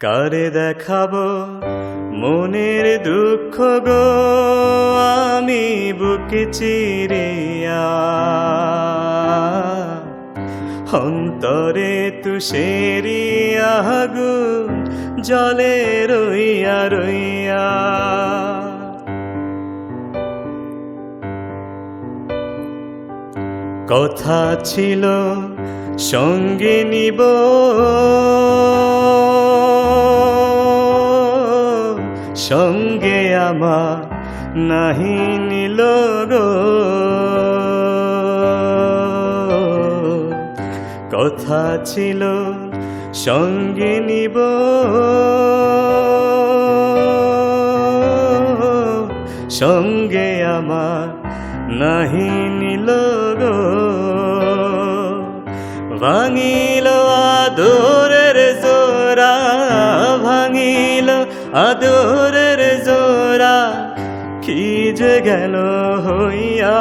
কারে দেখাবো মনের দুঃখ গো আমি বুকে চিরিয়া, অন্তরে তুষেরি আগুন জলে রইয়া রইয়া। কথা ছিল সঙ্গে নিব, সঙ্গে আমার নাহি নিল গো। কথা ছিল সঙ্গে নিব, সঙ্গে আমার নাহি নিল গো। ভাঙিল আদরের জোড়া, ভাঙিল আদরের জোড়া, কি যে গেল হইয়া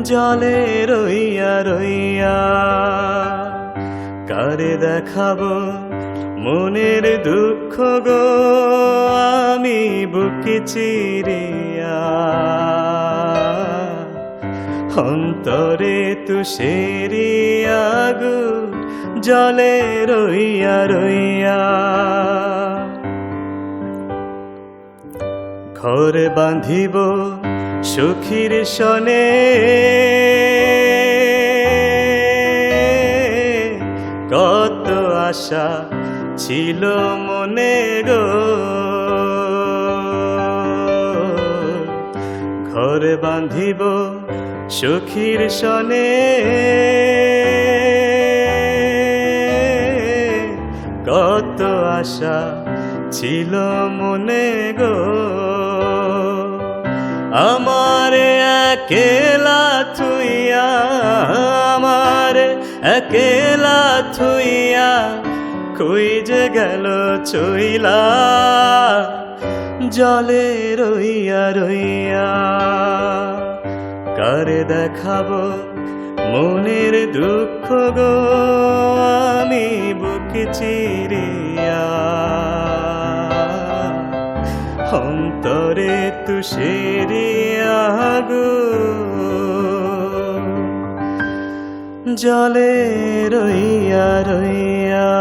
জলে রইয়া রইয়া। কারে দেখাবো মনের দুঃখ গো আমি বুকে চিরিয়া, অন্তরে তুষেরি আগুন জলে রইয়া রইয়া। ঘর বাঁধিব সুখীর সনে, কত আশা ছিল মনে গো। ঘর বাঁধিব সুখীর সনে, কত আশা ছিল মনে গো। আমারে একেলা থুইয়া, আমারে একেলা থুইয়া, কই যে গেল চইলা জলে রইয়া রইয়া। কারে দেখাবো মনের দুঃখ গো আমি বুকে চিরিয়া, অন্তরে তুষেরি আগুন জলে রইয়া রইয়া।